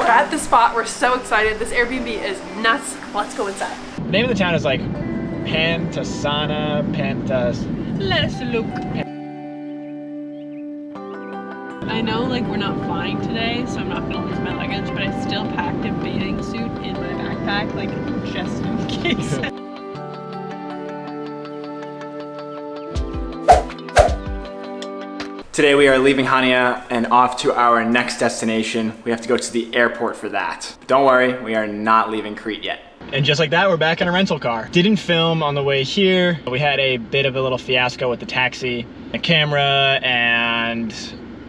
We're at the spot. We're so excited. This Airbnb is nuts. Let's go inside. The name of the town is like Pantasana, Let's look. I know like we're not flying today, so I'm not gonna lose my luggage, but I still packed a bathing suit in my backpack, like just in case. Today we are leaving Chania and off to our next destination. We have to go to the airport for that. But don't worry, we are not leaving Crete yet. And just like that, we're back in a rental car. Didn't film on the way here. We had a bit of a little fiasco with the taxi, the camera, and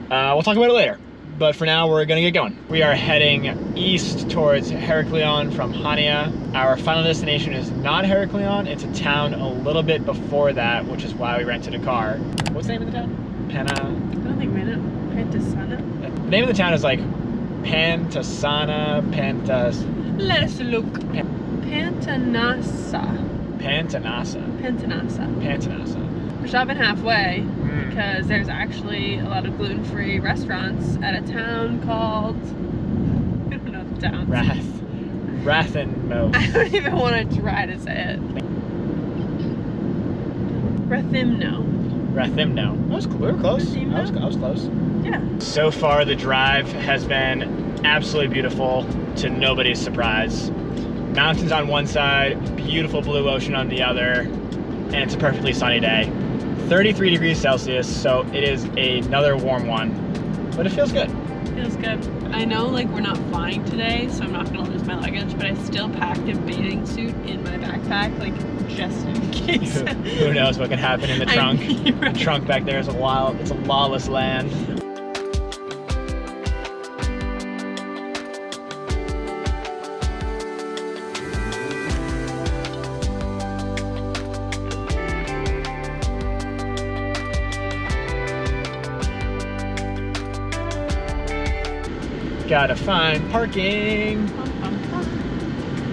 we'll talk about it later. But for now, we're gonna get going. We are heading east towards Heraklion from Chania. Our final destination is not Heraklion. It's a town a little bit before that, which is why we rented a car. What's the name of the town? I don't think we know. Pantasana? The name of the town is like Pantasana, Let's look. Pantanasa. We're stopping halfway because there's actually a lot of gluten-free restaurants at a town called, I don't know the town. Rathenmo. I don't even want to try to say it. Rathimno. That was cool. We were close. I was close. Yeah. So far, the drive has been absolutely beautiful, to nobody's surprise. Mountains on one side, beautiful blue ocean on the other, and it's a perfectly sunny day. 33 degrees Celsius, so it is another warm one, but it feels good. Feels good. I know like we're not flying today, so I'm not gonna lose my luggage, but I still packed a bathing suit in my backpack, like just in case. Who knows what can happen in the trunk. Right. The trunk back there is it's a lawless land. Gotta find parking.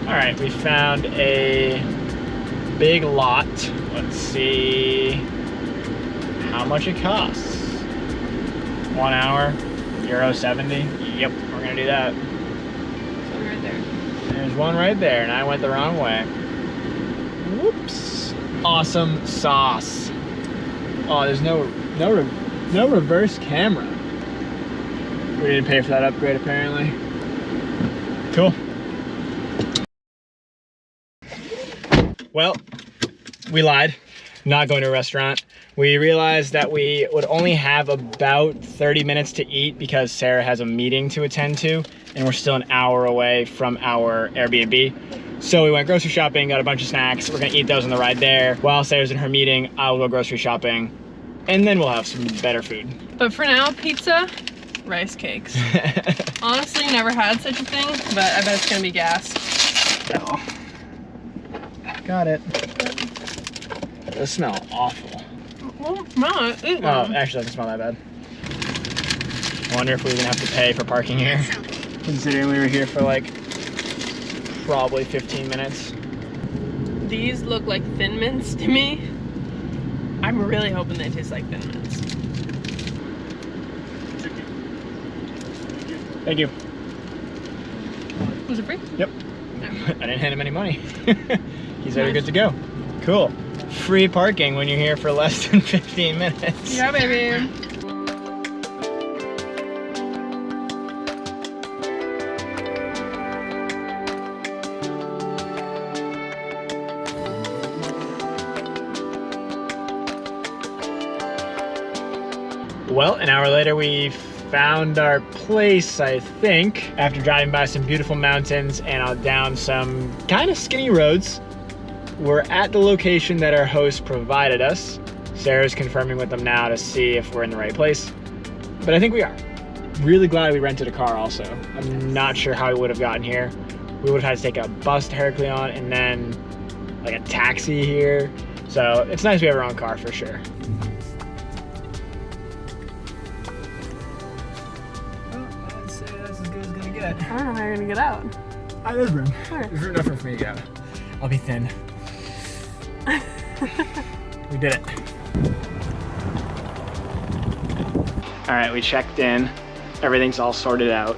All right, we found a big lot. Let's see how much it costs. 1 hour, €70. Yep, we're gonna do that. There's one right there. There's one right there, and I went the wrong way. Whoops. Awesome sauce. Oh, there's no reverse camera. We didn't pay for that upgrade, apparently. Cool. Well, we lied. Not going to a restaurant. We realized that we would only have about 30 minutes to eat because Sarah has a meeting to attend to, and we're still an hour away from our Airbnb. So we went grocery shopping, got a bunch of snacks. We're gonna eat those on the ride there. While Sarah's in her meeting, I'll go grocery shopping, and then we'll have some better food. But for now, pizza, rice cakes. Honestly, never had such a thing, but I bet it's gonna be gas. Oh. Got it. It does smell awful. Well, smell it. Oh, actually, it doesn't smell that bad. I wonder if we even have to pay for parking here, considering we were here for like probably 15 minutes. These look like Thin Mints to me. I'm really hoping they taste like Thin Mints. Thank you. Was it free? Yep. No. I didn't hand him any money. He said we're good to go. Cool. Free parking when you're here for less than 15 minutes. Yeah, baby. Well, an hour later we found our place, I think, after driving by some beautiful mountains and down some kind of skinny roads. We're at the location that our host provided us. Sarah's confirming with them now to see if we're in the right place, but I think we are. Really glad we rented a car also. I'm not sure how we would have gotten here. We would have had to take a bus to Heraklion and then like a taxi here. So it's nice we have our own car for sure. I don't know how you're gonna get out. There's room. Where? There's room enough for me to get out. I'll be thin. We did it. All right, we checked in. Everything's all sorted out.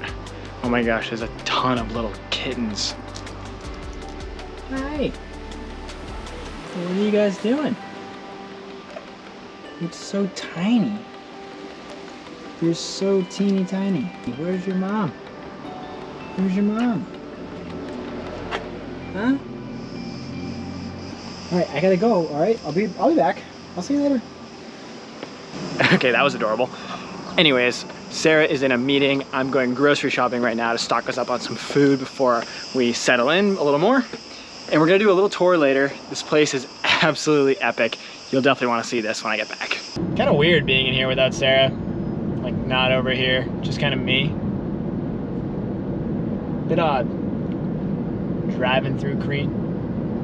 Oh my gosh, there's a ton of little kittens. Hi. What are you guys doing? It's so tiny. You're so teeny tiny. Where's your mom? Where's your mom? Huh? All right, I gotta go. All right, I'll be back. I'll see you later. Okay, that was adorable. Anyways, Sarah is in a meeting. I'm going grocery shopping right now to stock us up on some food before we settle in a little more. And we're gonna do a little tour later. This place is absolutely epic. You'll definitely wanna see this when I get back. Kind of weird being in here without Sarah. Like not over here, just kind of me. Bit odd. Driving through Crete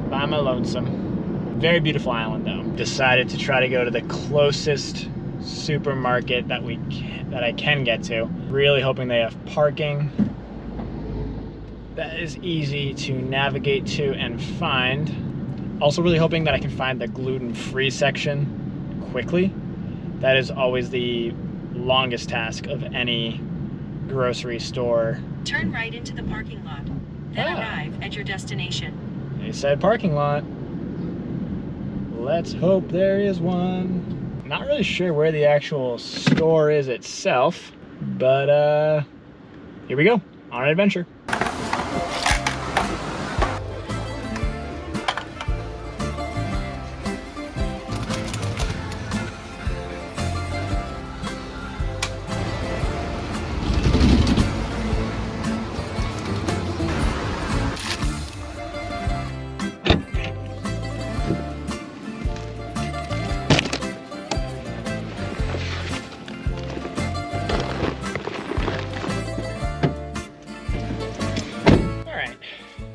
by my lonesome. Very beautiful island though. Decided to try to go to the closest supermarket that I can get to. Really hoping they have parking that is easy to navigate to and find. Also really hoping that I can find the gluten-free section quickly. That is always the longest task of any grocery store. Turn right into the parking lot, then arrive at your destination. They said parking lot. Let's hope there is one. Not really sure where the actual store is itself, but here we go on an adventure.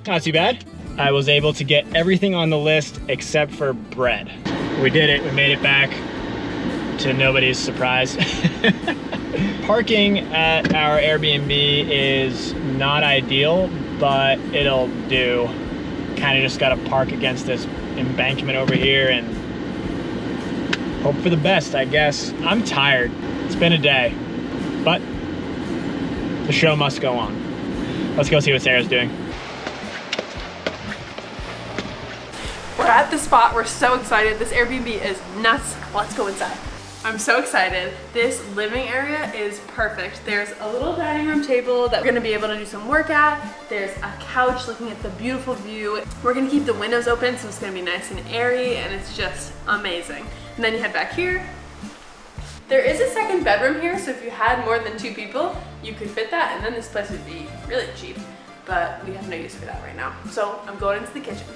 Not too bad. I was able to get everything on the list except for bread. We did it, we made it back to nobody's surprise. Parking at our Airbnb is not ideal, but it'll do. Kind of just gotta park against this embankment over here and hope for the best, I guess. I'm tired, it's been a day, but the show must go on. Let's go see what Sarah's doing. We're at the spot, we're so excited. This Airbnb is nuts. Let's go inside. I'm so excited. This living area is perfect. There's a little dining room table that we're gonna be able to do some work at. There's a couch looking at the beautiful view. We're gonna keep the windows open so it's gonna be nice and airy and it's just amazing. And then you head back here. There is a second bedroom here, so if you had more than 2 people, you could fit that and then this place would be really cheap. But we have no use for that right now. So I'm going into the kitchen.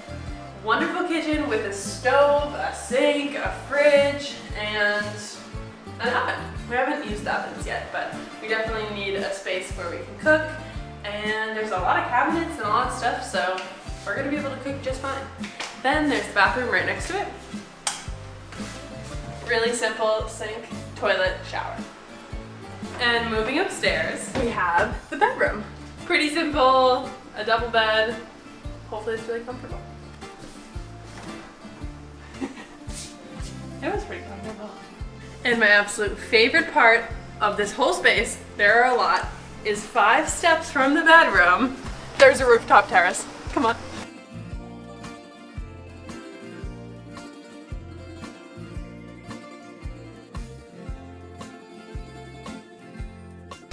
Wonderful kitchen with a stove, a sink, a fridge, and an oven. We haven't used ovens yet, but we definitely need a space where we can cook. And there's a lot of cabinets and a lot of stuff, so we're gonna be able to cook just fine. Then there's the bathroom right next to it. Really simple sink, toilet, shower. And moving upstairs, we have the bedroom. Pretty simple, a double bed. Hopefully it's really comfortable. It was pretty comfortable. And my absolute favorite part of this whole space, there are a lot, is 5 steps from the bedroom. There's a rooftop terrace. Come on.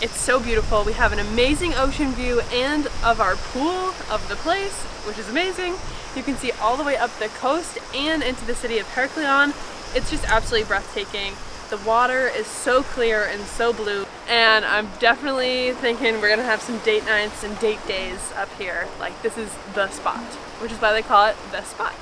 It's so beautiful. We have an amazing ocean view and of our pool of the place, which is amazing. You can see all the way up the coast and into the city of Heraklion. It's just absolutely breathtaking. The water is so clear and so blue, and I'm definitely thinking we're gonna have some date nights and date days up here. Like, this is the spot, which is why they call it the spot.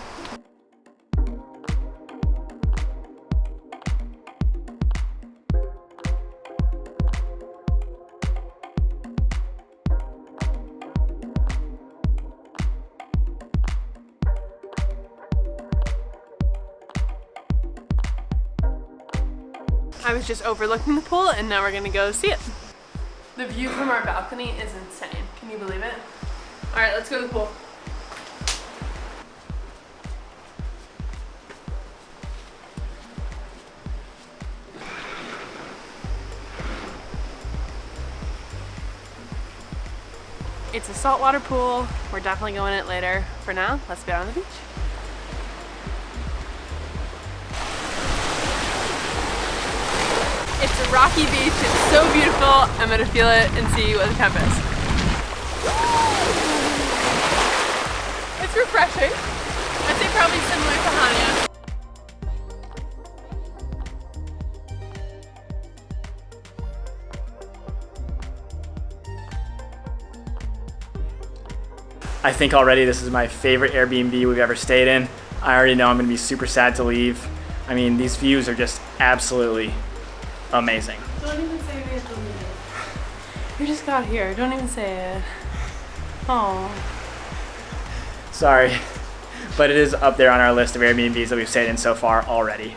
I was just overlooking the pool and now we're gonna go see it. The view from our balcony is insane. Can you believe it? All right, let's go to the pool. It's a saltwater pool. We're definitely going in it later. For now, let's get on the beach. It's a rocky beach. It's so beautiful. I'm gonna feel it and see what the temp is. It's refreshing. I'd say probably similar to Chania. I think already this is my favorite Airbnb we've ever stayed in. I already know I'm gonna be super sad to leave. I mean, these views are just absolutely amazing. Don't even say we have to leave. We just got here. Don't even say it. Oh. Sorry, but it is up there on our list of Airbnbs that we've stayed in so far already.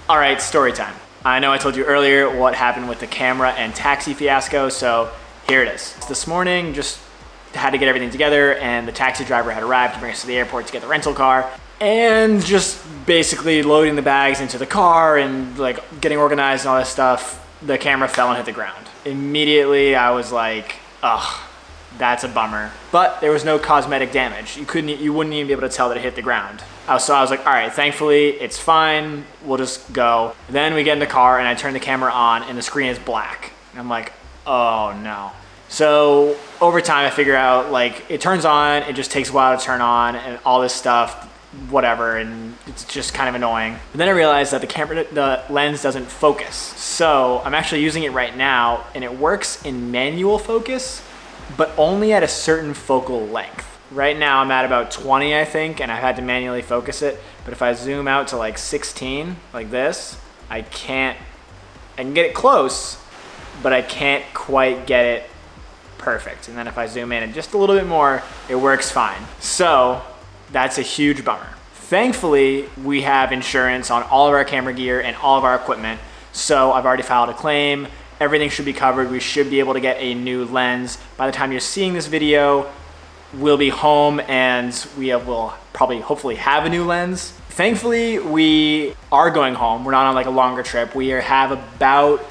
All right, story time. I know I told you earlier what happened with the camera and taxi fiasco, so here it is. This morning, just had to get everything together, and the taxi driver had arrived to bring us to the airport to get the rental car, and just basically loading the bags into the car and like getting organized and all this stuff, the camera fell and hit the ground. Immediately, I was like, ugh, that's a bummer. But there was no cosmetic damage. You wouldn't even be able to tell that it hit the ground. So I was like, all right, thankfully it's fine. We'll just go. Then we get in the car and I turn the camera on and the screen is black. And I'm like, oh no. So over time I figure out like it turns on, it just takes a while to turn on and all this stuff, whatever, and it's just kind of annoying. But then I realized that the lens doesn't focus. So I'm actually using it right now and it works in manual focus, but only at a certain focal length. Right now I'm at about 20, I think, and I've had to manually focus it. But if I zoom out to like 16, like this, I can get it close, but I can't quite get it perfect. And then if I zoom in just a little bit more, it works fine. So that's a huge bummer. Thankfully, we have insurance on all of our camera gear and all of our equipment. So I've already filed a claim. Everything should be covered. We should be able to get a new lens. By the time you're seeing this video, we'll be home and will probably hopefully have a new lens. Thankfully, we are going home. We're not on like a longer trip. We have about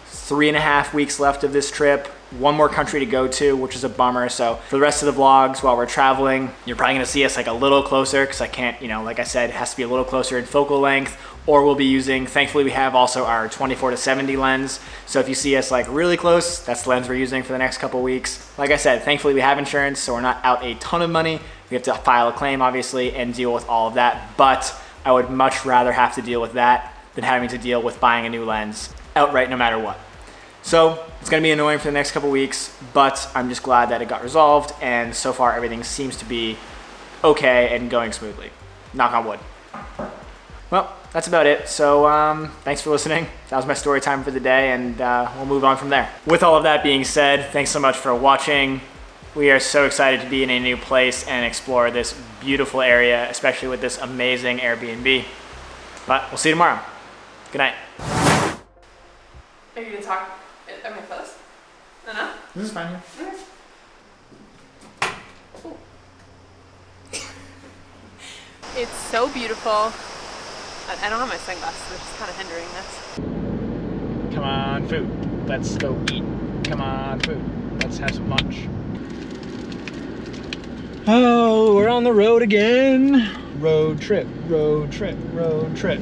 3.5 weeks left of this trip. One more country to go to, which is a bummer. So for the rest of the vlogs while we're traveling, you're probably gonna see us like a little closer because I can't, like I said, it has to be a little closer in focal length, or we'll be using, thankfully we have also our 24-70 lens. So if you see us like really close, that's the lens we're using for the next couple weeks. Like I said, thankfully we have insurance, so we're not out a ton of money. We have to file a claim obviously and deal with all of that, but I would much rather have to deal with that than having to deal with buying a new lens outright no matter what. So it's gonna be annoying for the next couple weeks, but I'm just glad that it got resolved, and so far everything seems to be okay and going smoothly. Knock on wood. Well, that's about it. So thanks for listening. That was my story time for the day, and we'll move on from there. With all of that being said, thanks so much for watching. We are so excited to be in a new place and explore this beautiful area, especially with this amazing Airbnb. But we'll see you tomorrow. Good night. Are you gonna talk? Am I close? No? This is fine here. Okay. It's so beautiful. I don't have my sunglasses, which is kind of hindering this. Come on, food. Let's go eat. Come on, food. Let's have some lunch. Oh, we're on the road again. Road trip, road trip, road trip.